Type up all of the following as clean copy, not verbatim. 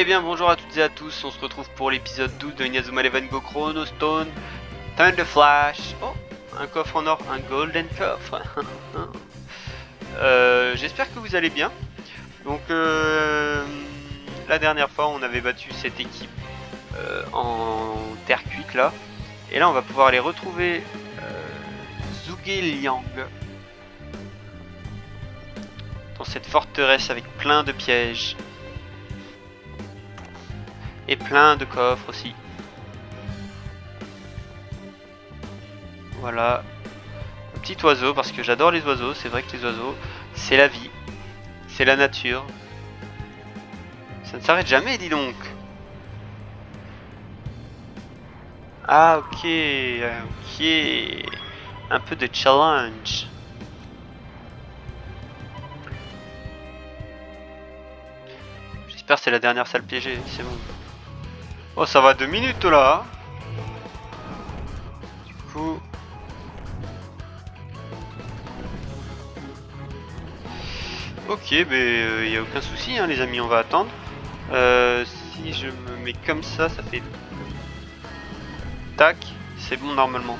Eh bien bonjour à toutes et à tous, on se retrouve pour l'épisode 12 de Inazuma Eleven Go Chrono Stone Thunder Flash. Oh, un coffre en or, un golden coffre. J'espère que vous allez bien. Donc la dernière fois on avait battu cette équipe en terre cuite là. Et là on va pouvoir aller retrouver Zhuge Liang dans cette forteresse avec plein de pièges. Et plein de coffres aussi. Voilà. Un petit oiseau, parce que j'adore les oiseaux. C'est vrai que les oiseaux, c'est la vie. C'est la nature. Ça ne s'arrête jamais, dis donc. Ah, ok. Ok. Un peu de challenge. J'espère que c'est la dernière salle piégée. C'est bon. Oh, ça va 2 minutes là. Du coup... Ok, mais y a aucun souci, hein, les amis, on va attendre. Si je me mets comme ça fait... Tac, c'est bon normalement.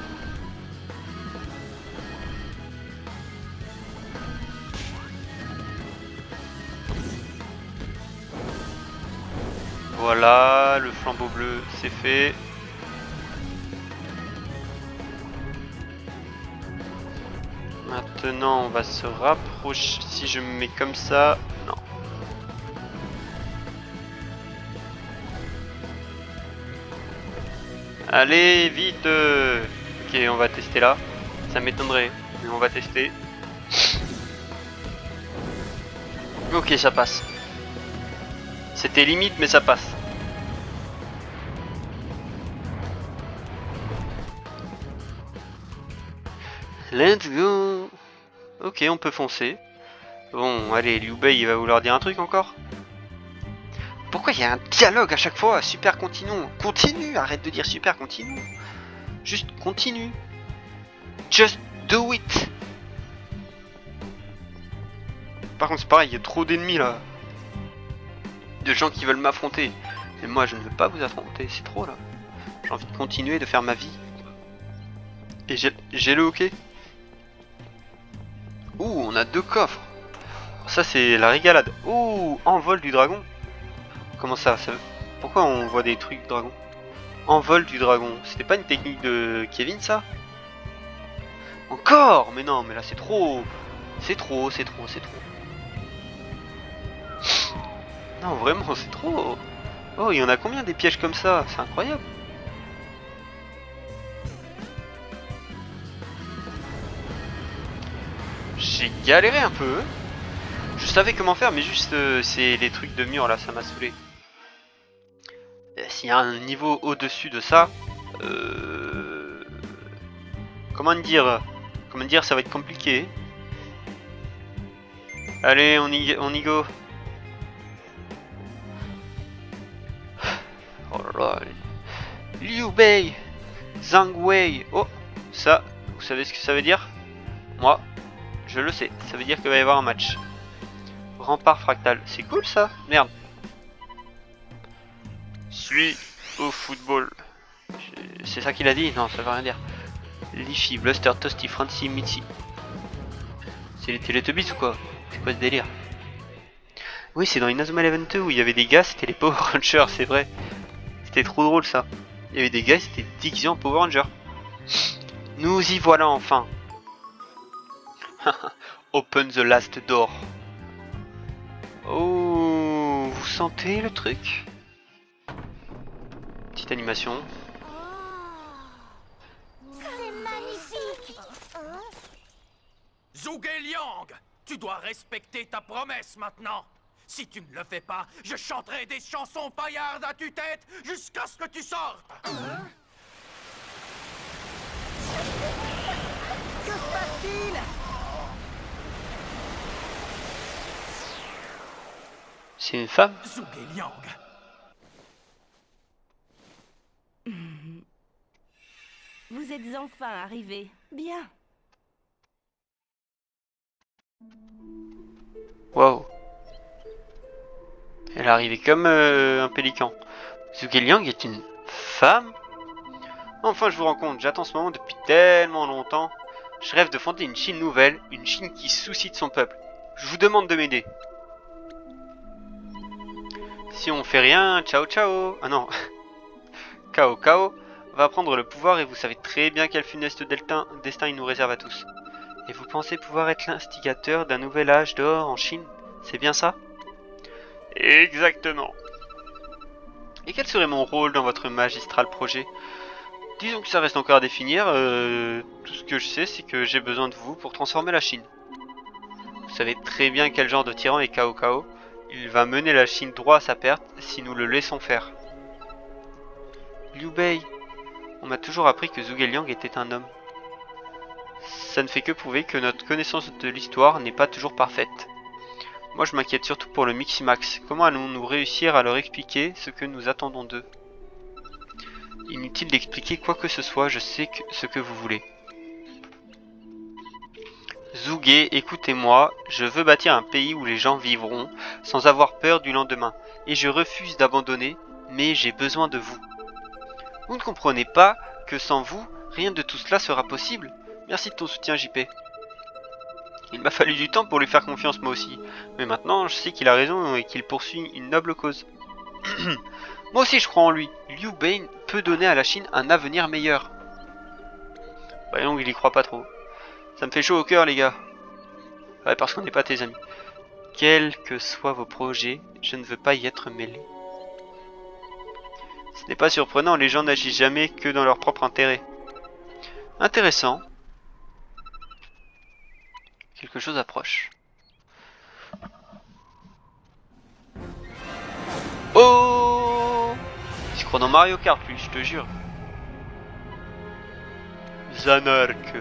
Voilà, le flambeau bleu, c'est fait. Maintenant, on va se rapprocher. Si je me mets comme ça... Non. Allez, vite. Ok, on va tester là. Ça m'étonnerait, mais on va tester. Ok, ça passe. C'était limite, mais ça passe. Let's go. Ok, on peut foncer. Bon, allez, Liu Bei, il va vouloir dire un truc encore. Pourquoi il y a un dialogue à chaque fois? Super, continue. Continue, arrête de dire super, continue. Juste continue. Just do it. Par contre, c'est pareil, il y a trop d'ennemis là. De gens qui veulent m'affronter. Et moi, je ne veux pas vous affronter, c'est trop là. J'ai envie de continuer de faire ma vie. Et j'ai le hockey. Ouh, on a 2 coffres. Ça, c'est la régalade. Ouh, envol du dragon. Comment ça, Pourquoi on voit des trucs dragon? Envol du dragon. C'était pas une technique de Kevin, ça? Encore? Mais non, mais là, c'est trop. C'est trop, c'est trop, c'est trop. Non, vraiment, c'est trop. Oh, il y en a combien des pièges comme ça? C'est incroyable. J'ai galéré un peu. Je savais comment faire, mais juste c'est les trucs de mur là, ça m'a saoulé. S'il y a un niveau au-dessus de ça, comment dire, ça va être compliqué. Allez, on y go. Oh là là. Liu Bei, Zhang Wei. Oh, ça, vous savez ce que ça veut dire? Moi, je le sais. Ça veut dire qu'il va y avoir un match. Rempart fractal. C'est cool ça? Merde. Suis au football. C'est ça qu'il a dit? Non, ça veut rien dire. Liffy, Bluster, Toasty, Francie, Mitzi. C'est les Teletubbies ou quoi? C'est quoi ce délire? Oui, c'est dans Inazuma Eleven 2 où il y avait des gars, c'était les Power Rangers, c'est vrai. C'était trop drôle ça. Il y avait des gars, c'était déguisés en Power Rangers. Nous y voilà enfin. Open the last door. Oh, vous sentez le truc? Petite animation. C'est magnifique. Zhuge Liang, tu dois respecter ta promesse maintenant. Si tu ne le fais pas, je chanterai des chansons paillardes à tue-tête jusqu'à ce que tu sortes. Que se passe-t-il? C'est une femme? Zhuge Liang. Vous êtes enfin arrivé. Bien. Waouh. Elle est arrivée comme un pélican. Zhuge Liang est une femme? Enfin, je vous rends compte, j'attends ce moment depuis tellement longtemps. Je rêve de fonder une Chine nouvelle, une Chine qui se soucie de son peuple. Je vous demande de m'aider. Si on fait rien, ciao ciao. Ah non. Cao Cao va prendre le pouvoir et vous savez très bien quel funeste destin il nous réserve à tous. Et vous pensez pouvoir être l'instigateur d'un nouvel âge d'or en Chine? C'est bien ça? Exactement. Et quel serait mon rôle dans votre magistral projet? Disons que ça reste encore à définir. Tout ce que je sais, c'est que j'ai besoin de vous pour transformer la Chine. Vous savez très bien quel genre de tyran est Cao Cao. Il va mener la Chine droit à sa perte si nous le laissons faire. Liu Bei, on m'a toujours appris que Zhuge Liang était un homme. Ça ne fait que prouver que notre connaissance de l'histoire n'est pas toujours parfaite. Moi je m'inquiète surtout pour le Miximax. Comment allons-nous réussir à leur expliquer ce que nous attendons d'eux? Inutile d'expliquer quoi que ce soit, je sais ce que vous voulez. Zhuge, écoutez-moi, je veux bâtir un pays où les gens vivront sans avoir peur du lendemain. Et je refuse d'abandonner, mais j'ai besoin de vous. Vous ne comprenez pas que sans vous, rien de tout cela sera possible? Merci de ton soutien, JP. Il m'a fallu du temps pour lui faire confiance moi aussi. Mais maintenant, je sais qu'il a raison et qu'il poursuit une noble cause. Moi aussi je crois en lui. Liu Bei peut donner à la Chine un avenir meilleur. Voyons, il y croit pas trop. Ça me fait chaud au cœur les gars. Ouais, parce qu'on n'est pas tes amis. Quels que soient vos projets, je ne veux pas y être mêlé. Ce n'est pas surprenant, les gens n'agissent jamais que dans leur propre intérêt. Intéressant. Quelque chose approche. Oh! Il se croit dans Mario Kart lui, je te jure. Zanark.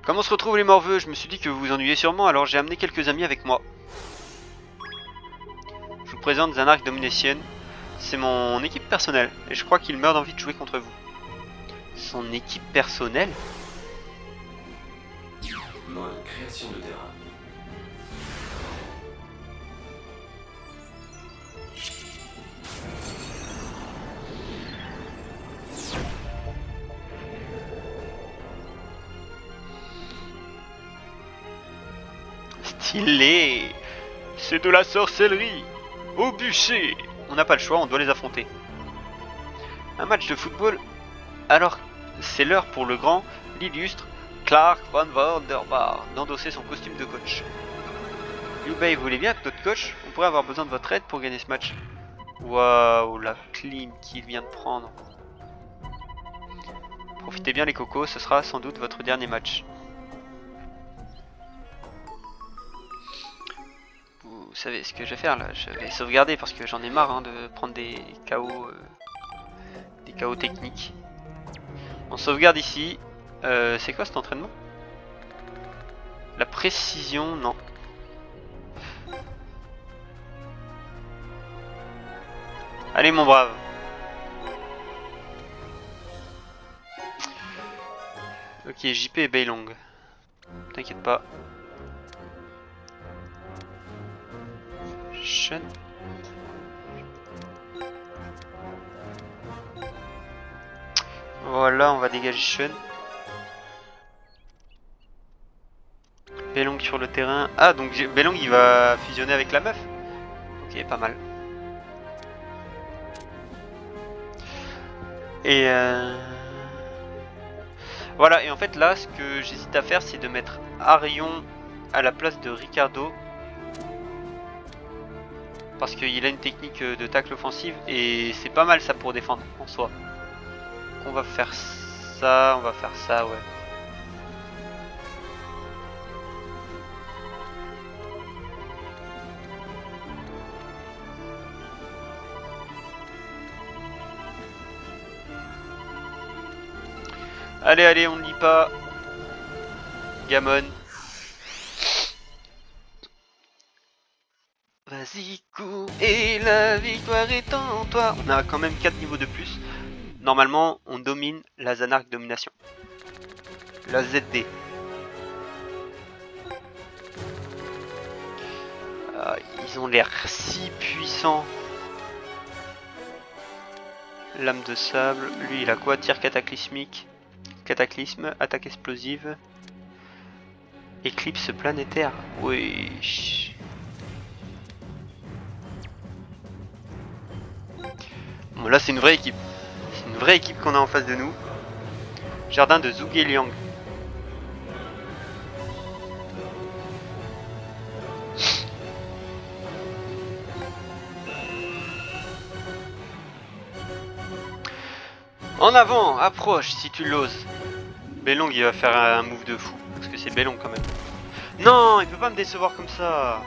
Comment se retrouvent les morveux? Je me suis dit que vous vous ennuyez sûrement, alors j'ai amené quelques amis avec moi. Je vous présente Zanark Domination. C'est mon équipe personnelle, et je crois qu'il meurt d'envie de jouer contre vous. Son équipe personnelle? Mode création de terrain. Stylé! C'est de la sorcellerie! Au bûcher! On n'a pas le choix, on doit les affronter. Un match de football? Alors, c'est l'heure pour le grand, l'illustre Clark Van Wonderbar d'endosser son costume de coach. Liu Bei, vous voulez bien être notre coach? On pourrait avoir besoin de votre aide pour gagner ce match. Waouh, la clean qu'il vient de prendre. Profitez bien les cocos, ce sera sans doute votre dernier match. Vous savez ce que je vais faire là? Je vais sauvegarder parce que j'en ai marre de prendre des KO techniques. On sauvegarde ici. C'est quoi cet entraînement? La précision, non. Allez mon brave. Ok, JP et Beilong. T'inquiète pas. Shun. Voilà, on va dégager Shun. Beilong sur le terrain. Ah, donc Beilong il va fusionner avec la meuf. Ok, pas mal. Et voilà, et en fait là, ce que j'hésite à faire, c'est de mettre Arion à la place de Ricardo. Parce qu'il a une technique de tacle offensive et c'est pas mal ça pour défendre en soi. Donc on va faire ça, ouais. Allez, allez, on ne lit pas. Gamon. Vas-y, cours, et la victoire est en toi. On a quand même 4 niveaux de plus. Normalement, on domine la Zanark Domination. La ZD. Ah, ils ont l'air si puissants. Lame de sable. Lui, il a quoi? Tir cataclysmique. Cataclysme. Attaque explosive. Éclipse planétaire. Oui. Bon, là, c'est une vraie équipe. C'est une vraie équipe qu'on a en face de nous. Jardin de Zhuge-Liang. En avant, approche si tu l'oses. Bellong il va faire un move de fou. Parce que c'est Bellong quand même. Non, il peut pas me décevoir comme ça.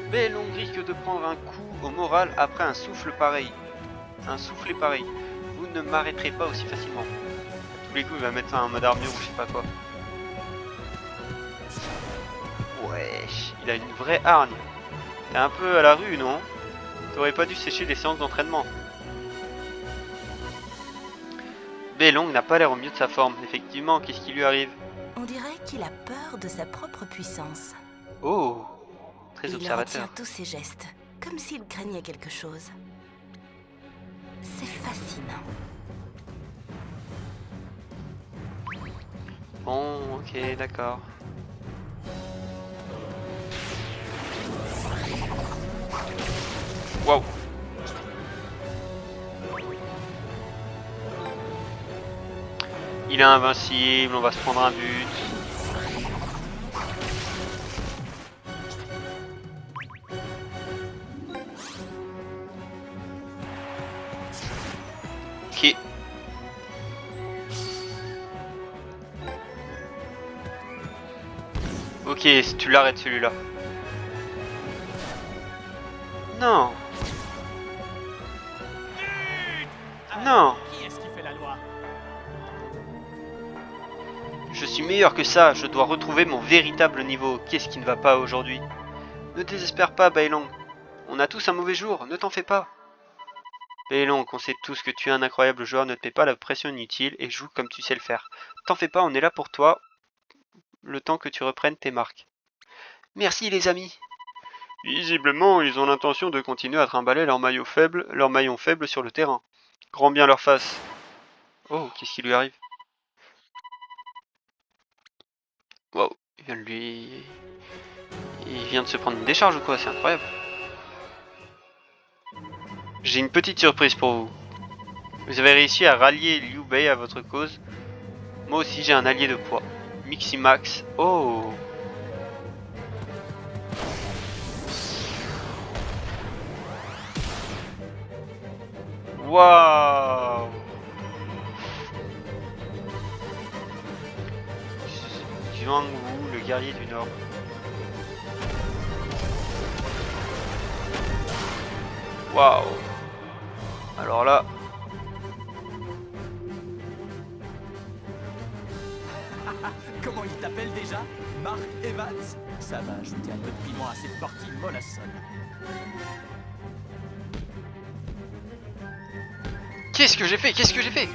Bellong risque de prendre un coup au moral après un souffle pareil. Un soufflet pareil. Vous ne m'arrêterez pas aussi facilement. À tous les coups il va mettre un mode armure ou je sais pas quoi. Wesh, il a une vraie hargne. T'es un peu à la rue, non? T'aurais pas dû sécher les séances d'entraînement. Bellong n'a pas l'air au mieux de sa forme. Effectivement, qu'est-ce qui lui arrive? On dirait qu'il a peur de sa propre puissance. Oh, très Il observateur. retient tous ses gestes, comme s'il craignait quelque chose. C'est fascinant. Bon, ok, d'accord. Waouh. Il est invincible, on va se prendre un but. Ok. Ok, si tu l'arrêtes celui-là. Non. Non. Qui est-ce qui fait la loi? Je suis meilleur que ça, je dois retrouver mon véritable niveau. Qu'est-ce qui ne va pas aujourd'hui? Ne désespère pas, Bellong. On a tous un mauvais jour, ne t'en fais pas. Bellong, on sait tous que tu es un incroyable joueur, ne te mets pas la pression inutile et joue comme tu sais le faire. T'en fais pas, on est là pour toi, le temps que tu reprennes tes marques. Merci les amis. Visiblement, ils ont l'intention de continuer à trimballer leur maillon faible sur le terrain. Grand bien leur face. Oh, qu'est-ce qui lui arrive? Wow, il vient de se prendre une décharge ou quoi? C'est incroyable. J'ai une petite surprise pour vous. Vous avez réussi à rallier Liu Bei à votre cause. Moi aussi j'ai un allié de poids. Miximax. Oh. Waouh. Zhuang Wu, le guerrier du Nord. Waouh. Alors là. Comment il t'appelle déjà? Mark Evans? Ça va ajouter un peu de piment à cette partie mollassonne. Qu'est-ce que j'ai fait? Qu'est-ce que j'ai fait?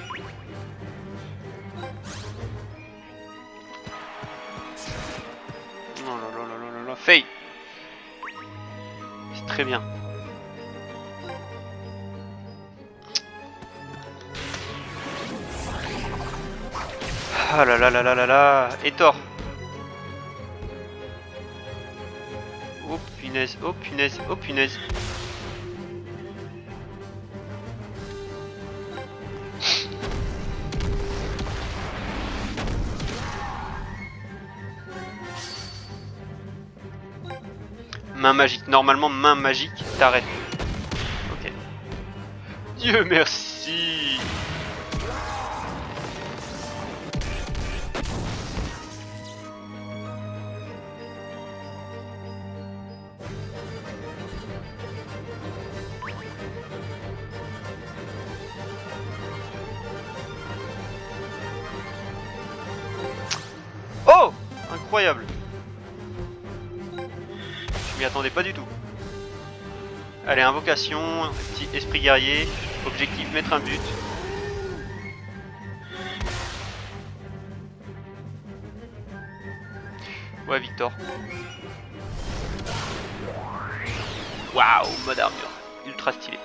Oh là là là là là là. Faye. C'est très bien. Ah là là là là là là. Et Thor. Oh punaise, oh punaise, oh punaise. Main magique. Normalement, main magique, t'arrêtes. Ok. Dieu merci. Oh! Incroyable. Je m'y attendais pas du tout. Allez, invocation, petit esprit guerrier, objectif mettre un but. Ouais, Victor. Waouh, mode armure. Ultra stylé.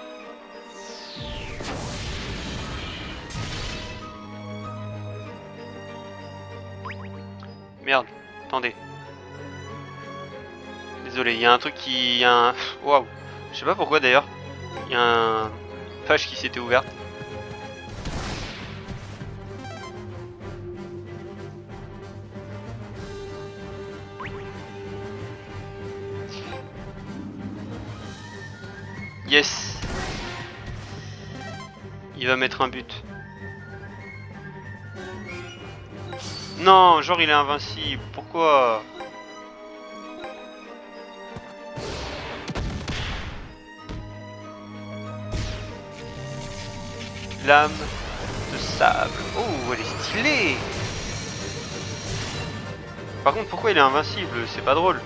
Merde, attendez. Désolé, il y a un truc qui... Waouh. Je sais pas pourquoi d'ailleurs. Il y a une page qui s'était ouverte. Yes. Il va mettre un but. Non, genre il est invincible. Pourquoi? Lame de sable. Oh, elle est stylée. Par contre, pourquoi il est invincible? C'est pas drôle.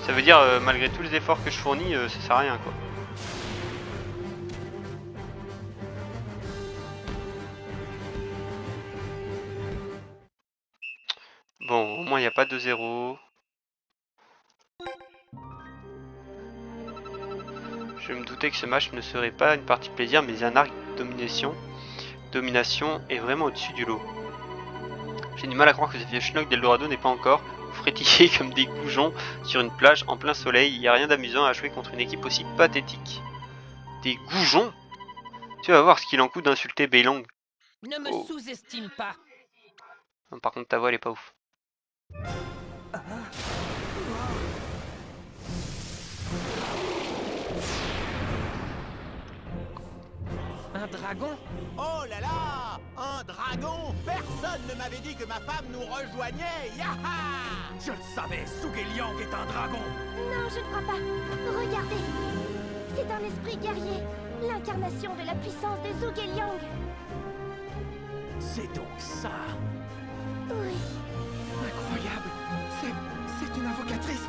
Ça veut dire, malgré tous les efforts que je fournis, ça sert à rien, quoi. Bon, au moins il n'y a pas de 0. Je me doutais que ce match ne serait pas une partie plaisir, mais un arc domination est vraiment au-dessus du lot. J'ai du mal à croire que ce vieux schnock d'Eldorado n'est pas encore frétillé comme des goujons sur une plage en plein soleil. Il n'y a rien d'amusant à jouer contre une équipe aussi pathétique. Des goujons? Tu vas voir ce qu'il en coûte d'insulter Beilong. Ne me sous-estime pas. Non, par contre ta voix elle est pas ouf. Un dragon? Oh là là! Un dragon! Personne ne m'avait dit que ma femme nous rejoignait! Yaha! Je le savais, Zhuge-Liang est un dragon! Non, je ne crois pas. Regardez. C'est un esprit guerrier. L'incarnation de la puissance de Zhuge-Liang. C'est donc ça! Oui. Incroyable! C'est une invocatrice!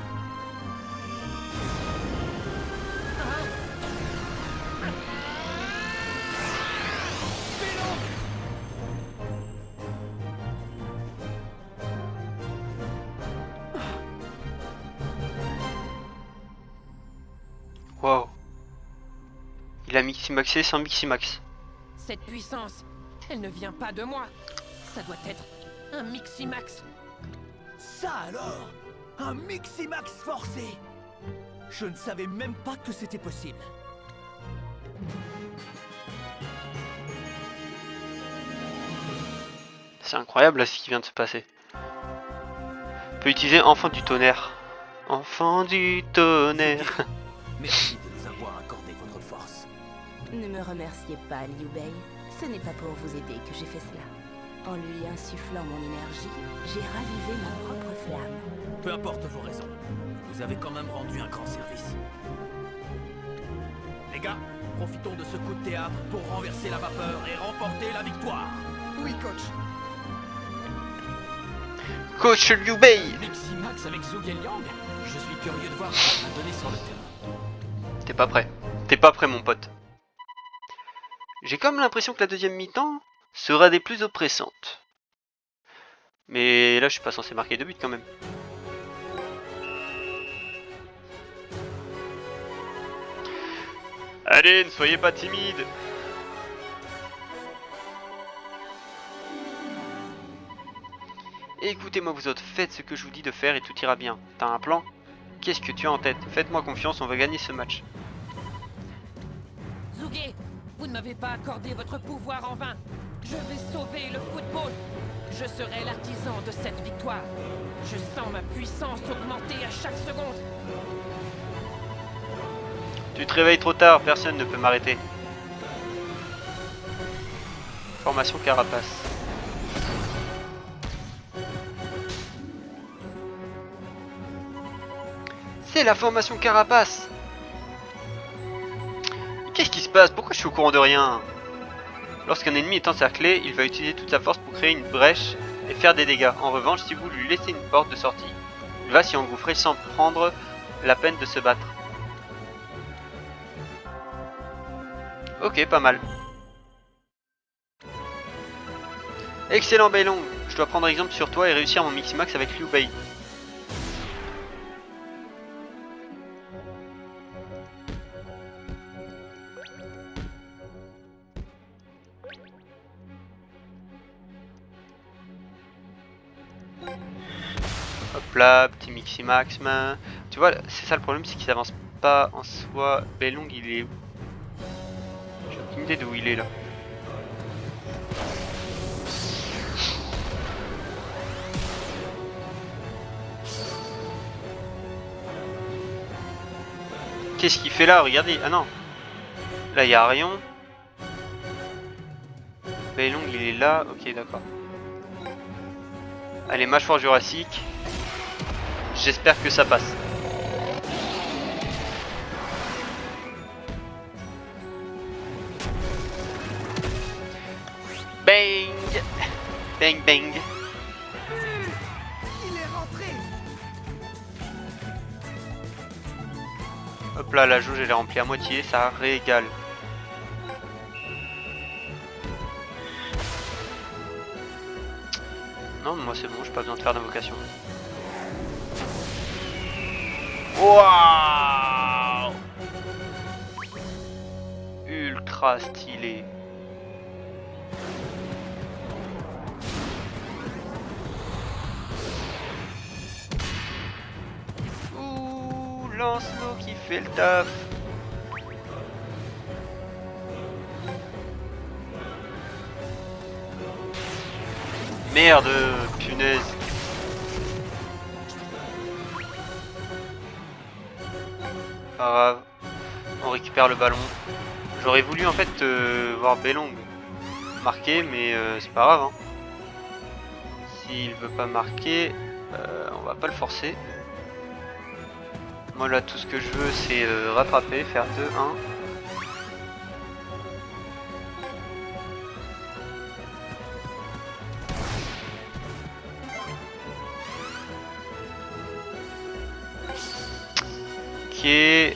Wow. Il a Miximaxé sans Miximax. Cette puissance, elle ne vient pas de moi. Ça doit être un Miximax. Ça alors! Un Miximax forcé! Je ne savais même pas que c'était possible. C'est incroyable là ce qui vient de se passer. On peut utiliser Enfant du tonnerre. Enfant du tonnerre. Merci de nous avoir accordé votre force. Ne me remerciez pas, Liu Bei. Ce n'est pas pour vous aider que j'ai fait cela. En lui insufflant mon énergie, j'ai ravivé ma propre flamme. Peu importe vos raisons, vous avez quand même rendu un grand service. Les gars, profitons de ce coup de théâtre pour renverser la vapeur et remporter la victoire. Oui, coach. Coach Liu Bei. Miximax avec Zhuge-Liang? Je suis curieux de voir ce qu'il va donner sur le terrain. T'es pas prêt. T'es pas prêt mon pote. J'ai comme l'impression que la deuxième mi-temps sera des plus oppressantes. Mais là je suis pas censé marquer de but quand même. Allez, ne soyez pas timide. Écoutez-moi vous autres, faites ce que je vous dis de faire et tout ira bien. T'as un plan? Qu'est-ce que tu as en tête? Faites-moi confiance, on va gagner ce match. Zhuge, vous ne m'avez pas accordé votre pouvoir en vain. Je vais sauver le football. Je serai l'artisan de cette victoire. Je sens ma puissance augmenter à chaque seconde. Tu te réveilles trop tard, personne ne peut m'arrêter. Formation carapace. C'est la formation carapace. Qu'est-ce qui se passe? Pourquoi je suis au courant de rien? Lorsqu'un ennemi est encerclé, il va utiliser toute sa force pour créer une brèche et faire des dégâts. En revanche, si vous lui laissez une porte de sortie, il va s'y engouffrer sans prendre la peine de se battre. Ok, pas mal. Excellent Beilong. Je dois prendre exemple sur toi et réussir mon Miximax avec Liu Bei. Hop là, petit Mixi Max, man. Tu vois, c'est ça le problème, c'est qu'il avance pas en soi. Belong, il est où? J'ai aucune idée d'où il est là. Qu'est-ce qu'il fait là? Regardez. Ah non. Là, il y a Arion. Belong, il est là. Ok, d'accord. Allez, mâchoire jurassique. J'espère que ça passe. Bang! Bang bang! Il est rentré. Hop là, la jauge elle est remplie à moitié, ça régale. Non, moi c'est bon, j'ai pas besoin de faire d'invocation. Waouh! Ultra stylé. Ouh, Lancelot qui fait le taf. Merde, punaise. Pas grave. On récupère le ballon. J'aurais voulu en fait voir Belong marquer, mais c'est pas grave. Hein. S'il veut pas marquer, on va pas le forcer. Moi là, tout ce que je veux, c'est rattraper, faire 2-1. Ok, et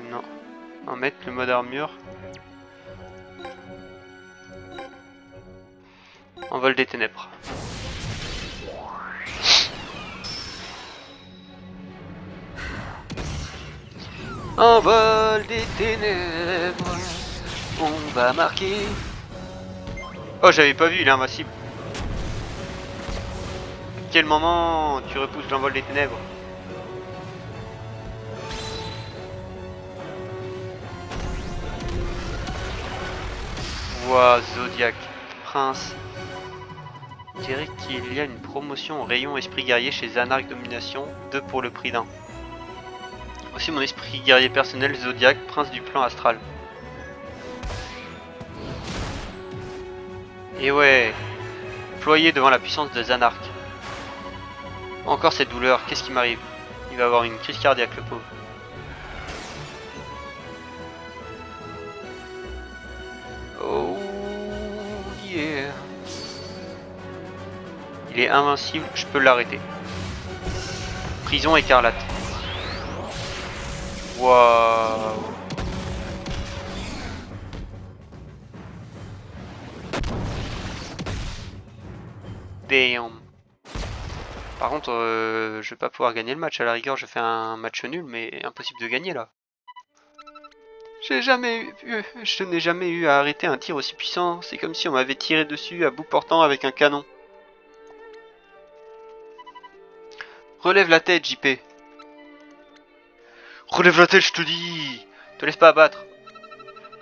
non, on va mettre le mode armure. Envol des ténèbres. Envol des ténèbres, on va marquer. Oh, j'avais pas vu, il est invincible. À quel moment tu repousses l'envol des ténèbres? Ouah, Zodiac, Prince. Je dirais qu'il y a une promotion au rayon esprit guerrier chez Zanark Domination, 2 pour le prix d'un. Aussi mon esprit guerrier personnel, Zodiac, Prince du plan astral. Et ouais, ployé devant la puissance de Zanark. Encore cette douleur, qu'est-ce qui m'arrive? Il va avoir une crise cardiaque, le pauvre. Oh yeah. Il est invincible, je peux l'arrêter. Prison écarlate. Waouh. Damn. Par contre, je vais pas pouvoir gagner le match. À la rigueur, je fais un match nul, mais impossible de gagner là. Je n'ai jamais eu à arrêter un tir aussi puissant. C'est comme si on m'avait tiré dessus à bout portant avec un canon. Relève la tête, JP. Relève la tête, je te dis. Te laisse pas abattre.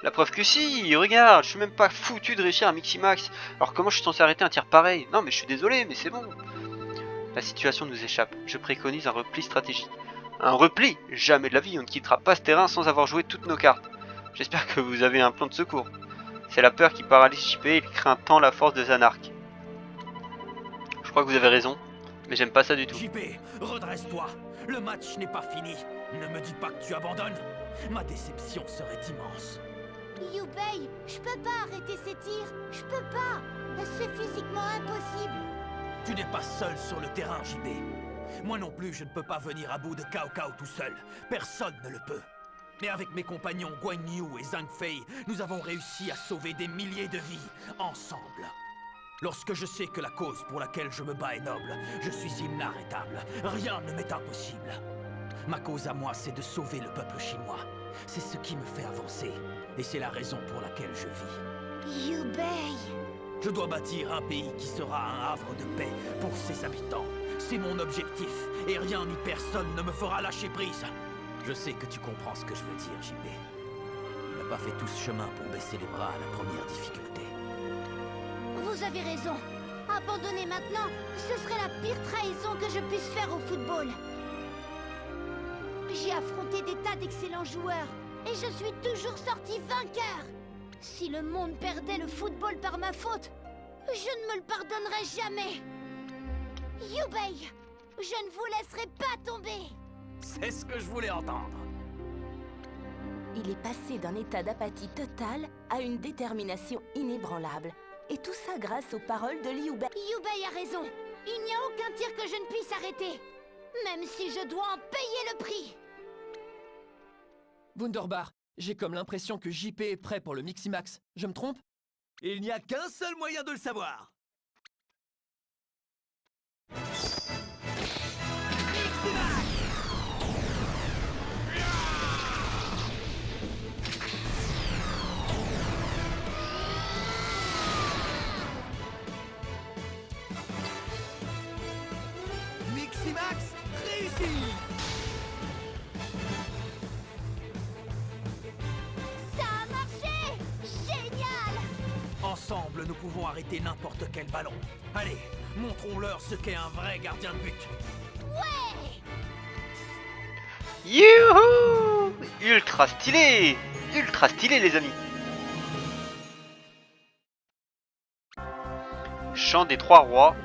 La preuve que si, regarde, je suis même pas foutu de réussir un Miximax. Alors comment je suis censé arrêter un tir pareil? Non mais je suis désolé, mais c'est bon. La situation nous échappe. Je préconise un repli stratégique. Un repli? Jamais de la vie, on ne quittera pas ce terrain sans avoir joué toutes nos cartes. J'espère que vous avez un plan de secours. C'est la peur qui paralyse JP et il craint tant la force de Zanark. Je crois que vous avez raison, mais j'aime pas ça du tout. JP, redresse-toi. Le match n'est pas fini. Ne me dis pas que tu abandonnes. Ma déception serait immense. Yubei, je peux pas arrêter ces tirs. Je peux pas. C'est physiquement impossible. Tu n'es pas seul sur le terrain, JP. Moi non plus, je ne peux pas venir à bout de Cao Cao tout seul. Personne ne le peut. Mais avec mes compagnons Guan Yu et Zhang Fei, nous avons réussi à sauver des milliers de vies, ensemble. Lorsque je sais que la cause pour laquelle je me bats est noble, je suis inarrêtable. Rien ne m'est impossible. Ma cause à moi, c'est de sauver le peuple chinois. C'est ce qui me fait avancer. Et c'est la raison pour laquelle je vis. Yubei. Je dois bâtir un pays qui sera un havre de paix pour ses habitants. C'est mon objectif, et rien ni personne ne me fera lâcher prise. Je sais que tu comprends ce que je veux dire, JP. On n'a pas fait tout ce chemin pour baisser les bras à la première difficulté. Vous avez raison. Abandonner maintenant, ce serait la pire trahison que je puisse faire au football. J'ai affronté des tas d'excellents joueurs, et je suis toujours sorti vainqueur. Si le monde perdait le football par ma faute, je ne me le pardonnerai jamais. Yubei, je ne vous laisserai pas tomber. C'est ce que je voulais entendre. Il est passé d'un état d'apathie totale à une détermination inébranlable. Et tout ça grâce aux paroles de Liu Bei. Yubei a raison. Il n'y a aucun tir que je ne puisse arrêter. Même si je dois en payer le prix. Wunderbar, j'ai comme l'impression que JP est prêt pour le Miximax. Je me trompe? Il n'y a qu'un seul moyen de le savoir. Miximax réussi. Ça a marché! Génial! Ensemble, nous pouvons arrêter n'importe quel ballon. Allez, montrons-leur ce qu'est un vrai gardien de but. Ouais! Youhou! Ultra stylé! Ultra stylé les amis! Chant des trois rois.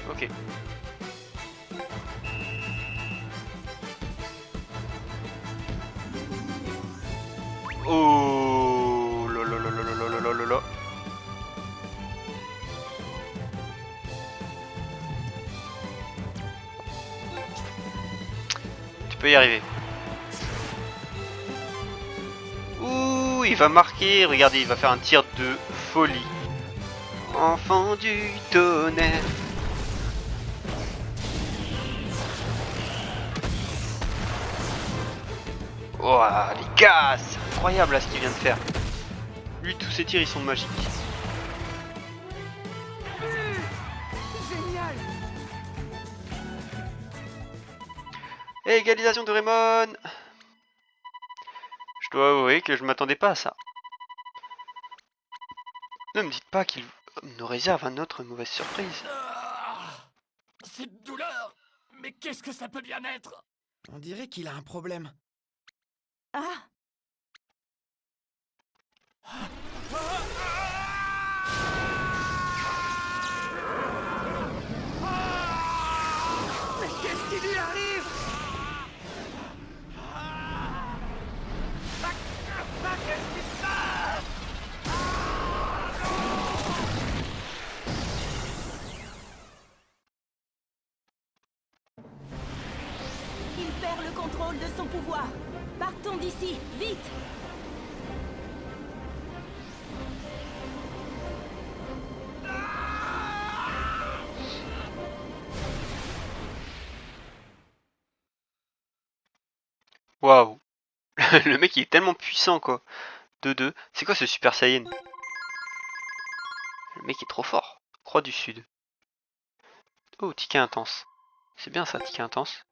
Ok. Oh là là là là là là là là là. Tu peux y arriver. Ouh, il va marquer. Regardez, il va faire un tir de folie. Enfant du tonnerre. Oh, les gars, c'est incroyable là ce qu'il vient de faire. Lui, tous ses tirs, ils sont magiques. Génial! Égalisation de Raymond. Je dois avouer que je m'attendais pas à ça. Ne me dites pas qu'il nous réserve un autre mauvaise surprise. Cette douleur. Mais qu'est-ce que ça peut bien être? On dirait qu'il a un problème. Ah! Mais qu'est-ce qui lui arrive? Qu'est-ce qui se passe? Il perd le contrôle de son pouvoir. Partons d'ici, vite! Waouh. Le mec il est tellement puissant quoi. 2-2. C'est quoi ce Super Saiyan? Le mec est trop fort. Croix du Sud. Oh, ticket intense. C'est bien ça, ticket intense.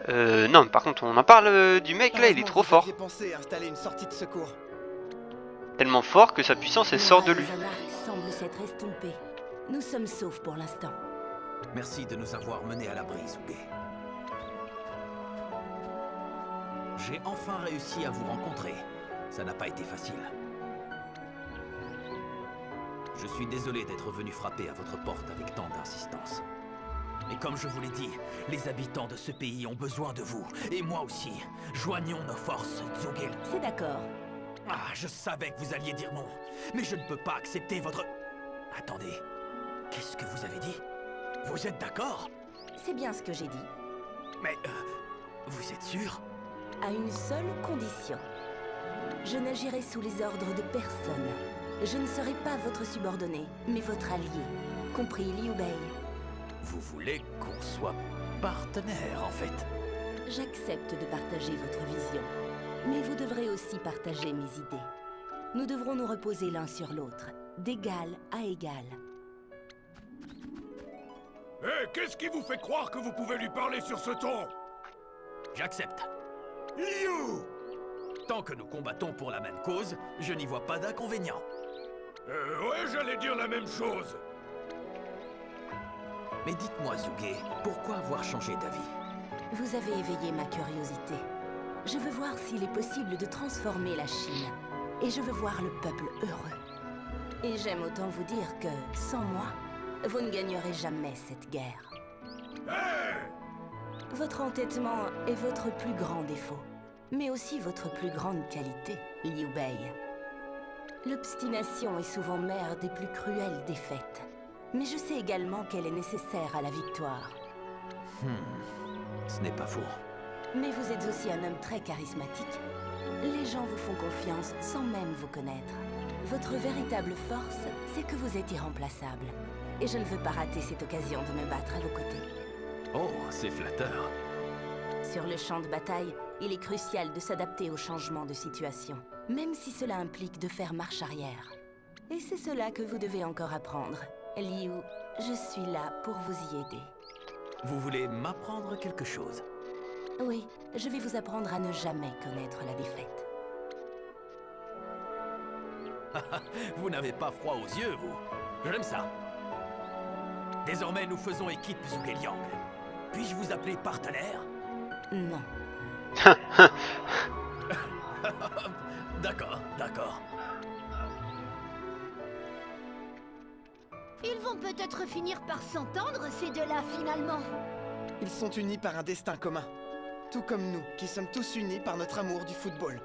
Non, mais par contre, on en parle du mec là, il est trop fort. J'ai pensé à installer une sortie de secours. Tellement fort que sa puissance elle sort de lui. Zanark semble s'être estompé. Nous sommes saufs pour l'instant. Merci de nous avoir menés à l'abri, Zouge. J'ai enfin réussi à vous rencontrer. Ça n'a pas été facile. Je suis désolé d'être venu frapper à votre porte avec tant d'insistance. Mais comme je vous l'ai dit, les habitants de ce pays ont besoin de vous. Et moi aussi. Joignons nos forces, Zouge. C'est d'accord. Ah, je savais que vous alliez dire non. Mais je ne peux pas accepter votre... Attendez. Qu'est-ce que vous avez dit? Vous êtes d'accord? C'est bien ce que j'ai dit. Mais... vous êtes sûr? À une seule condition. Je n'agirai sous les ordres de personne. Je ne serai pas votre subordonné, mais votre allié. Compris, Liu Bei. Vous voulez qu'on soit partenaires, en fait? J'accepte de partager votre vision. Mais vous devrez aussi partager mes idées. Nous devrons nous reposer l'un sur l'autre, d'égal à égal. Hé, qu'est-ce qui vous fait croire que vous pouvez lui parler sur ce ton? J'accepte. Liu! Tant que nous combattons pour la même cause, je n'y vois pas d'inconvénient. Ouais, j'allais dire la même chose. Mais dites-moi, Zuge, pourquoi avoir changé d'avis? Vous avez éveillé ma curiosité. Je veux voir s'il est possible de transformer la Chine. Et je veux voir le peuple heureux. Et j'aime autant vous dire que, sans moi, vous ne gagnerez jamais cette guerre. Hey! Votre entêtement est votre plus grand défaut, mais aussi votre plus grande qualité, Liu Bei. L'obstination est souvent mère des plus cruelles défaites. Mais je sais également qu'elle est nécessaire à la victoire. Ce n'est pas faux. Mais vous êtes aussi un homme très charismatique. Les gens vous font confiance sans même vous connaître. Votre véritable force, c'est que vous êtes irremplaçable. Et je ne veux pas rater cette occasion de me battre à vos côtés. Oh, c'est flatteur. Sur le champ de bataille, il est crucial de s'adapter aux changements de situation, même si cela implique de faire marche arrière. Et c'est cela que vous devez encore apprendre. Liu, je suis là pour vous y aider. Vous voulez m'apprendre quelque chose? Oui, je vais vous apprendre à ne jamais connaître la défaite. Vous n'avez pas froid aux yeux, vous. J'aime ça. Désormais, nous faisons équipe, Zhuge Liang. Puis-je vous appeler partenaire? Non. D'accord, d'accord. Ils vont peut-être finir par s'entendre, ces deux-là, finalement. Ils sont unis par un destin commun. Tout comme nous, qui sommes tous unis par notre amour du football.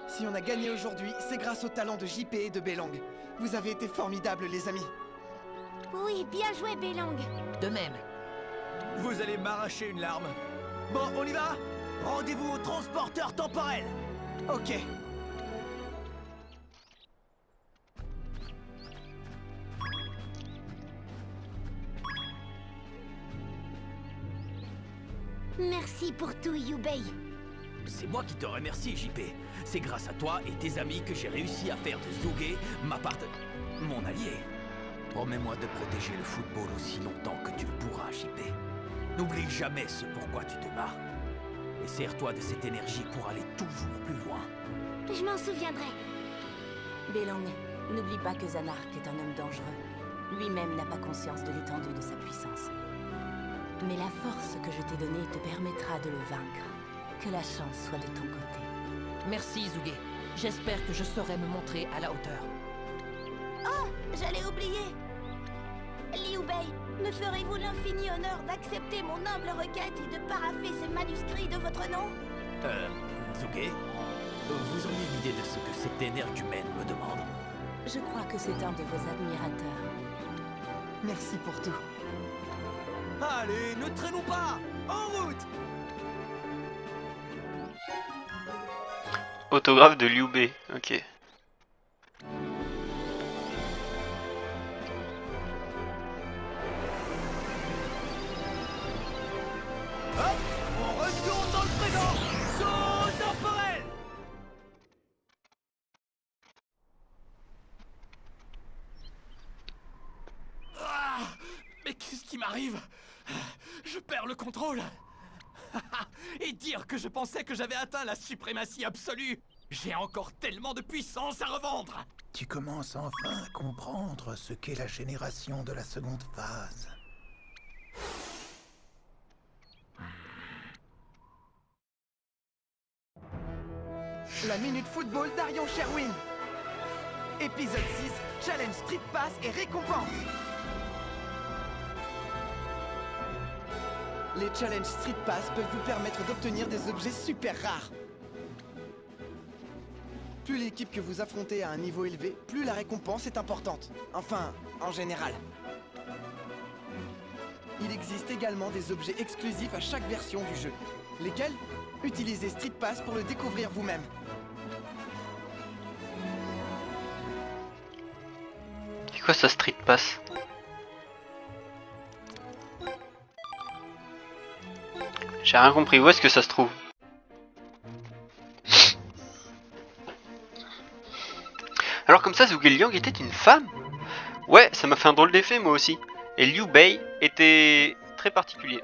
Si on a gagné aujourd'hui, c'est grâce au talent de JP et de Belang. Vous avez été formidables, les amis. Oui, bien joué, Belang. De même. Vous allez m'arracher une larme. Bon, on y va? Rendez-vous au transporteur temporel. Ok. Merci pour tout, Liu Bei. C'est moi qui te remercie, JP. C'est grâce à toi et tes amis que j'ai réussi à faire de Zhuge mon allié. Promets-moi de protéger le football aussi longtemps que tu le pourras, JP. N'oublie jamais ce pourquoi tu te bats. Et sers-toi de cette énergie pour aller toujours plus loin. Je m'en souviendrai. Belang, n'oublie pas que Zanark est un homme dangereux. Lui-même n'a pas conscience de l'étendue de sa puissance. Mais la force que je t'ai donnée te permettra de le vaincre. Que la chance soit de ton côté. Merci, Zhuge. J'espère que je saurai me montrer à la hauteur. Oh, j'allais oublier. Liu Bei, me ferez-vous l'infini honneur d'accepter mon humble requête et de parapher ce manuscrit de votre nom? Zhuge, vous auriez une idée de ce que cette énergumène me demande? Je crois que c'est un de vos admirateurs. Merci pour tout. Allez, ne traînons pas! En route! Autographe de Liu Bei, ok. Hop! On retourne dans le présent! Saut temporel! Ah! Mais qu'est-ce qui m'arrive? Je perds le contrôle! Et dire que je pensais que j'avais atteint la suprématie absolue! J'ai encore tellement de puissance à revendre! Tu commences enfin à comprendre ce qu'est la génération de la seconde phase. La Minute Football d'Arion Sherwin. Épisode 6, Challenge Street Pass et récompense. Les Challenge Street Pass peuvent vous permettre d'obtenir des objets super rares. Plus l'équipe que vous affrontez a un niveau élevé, plus la récompense est importante. Enfin, en général. Il existe également des objets exclusifs à chaque version du jeu. Lesquels? Utilisez Street Pass pour le découvrir vous-même. C'est quoi ça, Street Pass? J'ai rien compris, où est-ce que ça se trouve? comme ça Zhuge Liang était une femme? Ouais, ça m'a fait un drôle d'effet moi aussi. Et Liu Bei était très particulier.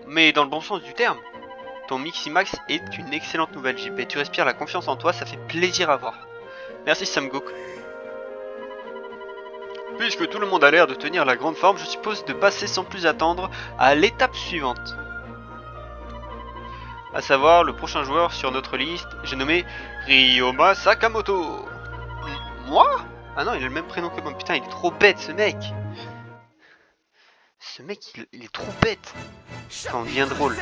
Mais dans le bon sens du terme. Ton Miximax est une excellente nouvelle, JP. Tu respires la confiance en toi, ça fait plaisir à voir. Merci Samgok. Puisque tout le monde a l'air de tenir la grande forme, je suppose de passer sans plus attendre à l'étape suivante. À savoir, le prochain joueur sur notre liste, j'ai nommé Ryoma Sakamoto. Moi? Ah non, il a le même prénom que moi. Putain, il est trop bête ce mec. Ce mec, il est trop bête. Ça en devient drôle.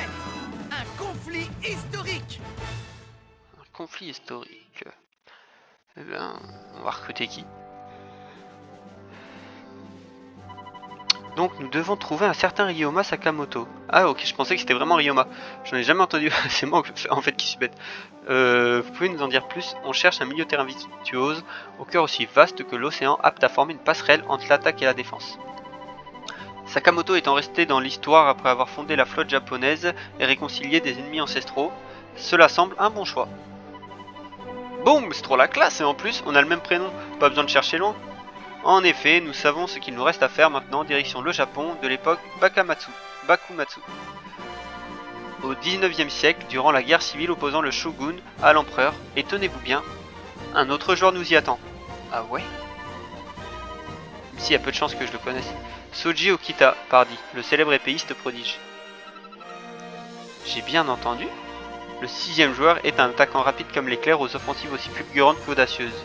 Un conflit historique. Un conflit historique. Eh bien, on va recruter qui? Donc nous devons trouver un certain Ryoma Sakamoto. Ah ok, je pensais que c'était vraiment Ryoma. J'en ai jamais entendu, c'est moi en fait qui suis bête. Vous pouvez nous en dire plus? On cherche un milieu de terrain virtuose, au cœur aussi vaste que l'océan, apte à former une passerelle entre l'attaque et la défense. Sakamoto étant resté dans l'histoire après avoir fondé la flotte japonaise et réconcilié des ennemis ancestraux, cela semble un bon choix. Boum, c'est trop la classe et en plus on a le même prénom, pas besoin de chercher loin. En effet, nous savons ce qu'il nous reste à faire maintenant, direction le Japon de l'époque Bakumatsu. Au 19e siècle, durant la guerre civile opposant le shogun à l'empereur, et tenez-vous bien, un autre joueur nous y attend. Ah ouais? Même s'il y a peu de chances que je le connaisse. Soji Okita, pardi, le célèbre épéiste prodige. J'ai bien entendu? Le 6e joueur est un attaquant rapide comme l'éclair aux offensives aussi fulgurantes qu'audacieuses.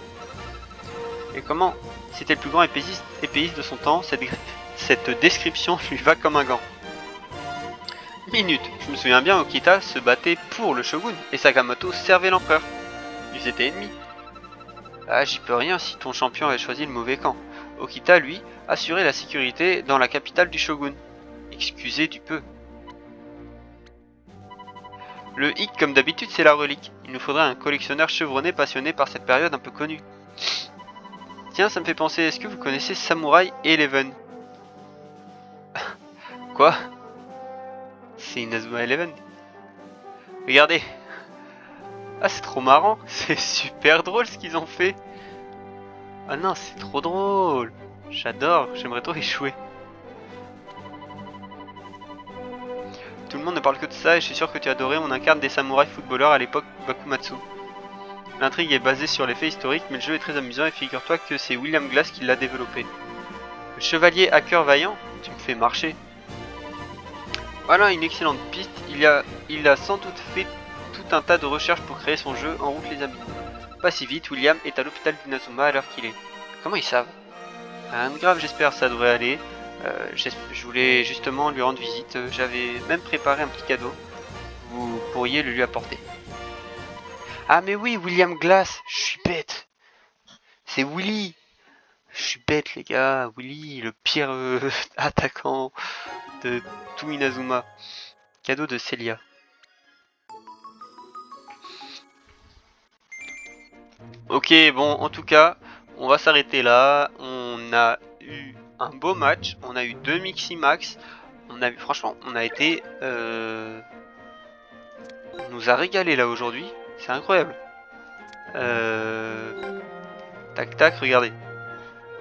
Et comment? C'était le plus grand épéiste de son temps, cette description lui va comme un gant. Minute, je me souviens bien, Okita se battait pour le shogun, et Sakamoto servait l'empereur. Ils étaient ennemis. Ah, j'y peux rien si ton champion avait choisi le mauvais camp. Okita, lui, assurait la sécurité dans la capitale du shogun. Excusez du peu. Le hic, comme d'habitude, c'est la relique. Il nous faudrait un collectionneur chevronné passionné par cette période un peu connue. Tiens, ça me fait penser, est-ce que vous connaissez Samurai Eleven? Quoi? C'est Inazuma Eleven? Regardez. Ah, c'est trop marrant. C'est super drôle ce qu'ils ont fait. Ah non, c'est trop drôle. J'adore, j'aimerais trop échouer. Tout le monde ne parle que de ça et je suis sûr que tu adorais. On incarne des samouraïs footballeurs à l'époque Bakumatsu. L'intrigue est basée sur les faits historiques, mais le jeu est très amusant et figure-toi que c'est William Glass qui l'a développé. Le chevalier hacker vaillant, tu me fais marcher. Voilà une excellente piste, il a sans doute fait tout un tas de recherches pour créer son jeu. En route les amis. Pas si vite, William est à l'hôpital d'Inazuma à l'heure qu'il est. Comment ils savent? Rien de grave, j'espère, ça devrait aller. Je voulais justement lui rendre visite, j'avais même préparé un petit cadeau. Vous pourriez le lui apporter. Ah mais oui, William Glass, je suis bête. C'est Willy. Je suis bête les gars, Willy, le pire attaquant de tout Inazuma. Cadeau de Celia. Ok, bon, en tout cas, on va s'arrêter là. On a eu un beau match, on a eu 2 Miximax. Franchement, on a été... on nous a régalé là aujourd'hui. C'est incroyable. Tac tac, regardez.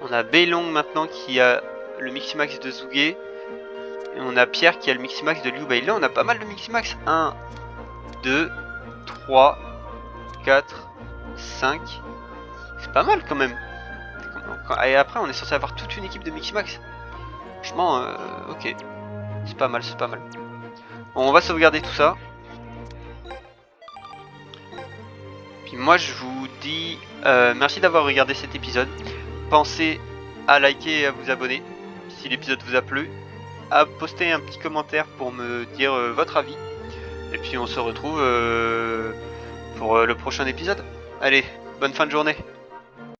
On a Beilong maintenant qui a le Miximax de Zhuge. Et on a Pierre qui a le Miximax de Liu Bei. Là on a pas mal de Miximax. 1, 2, 3, 4, 5. C'est pas mal quand même. Et après on est censé avoir toute une équipe de Miximax. Franchement, ok. C'est pas mal, c'est pas mal. Bon, on va sauvegarder tout ça. Puis moi je vous dis merci d'avoir regardé cet épisode. Pensez à liker et à vous abonner si l'épisode vous a plu. À poster un petit commentaire pour me dire votre avis. Et puis on se retrouve pour le prochain épisode. Allez, bonne fin de journée.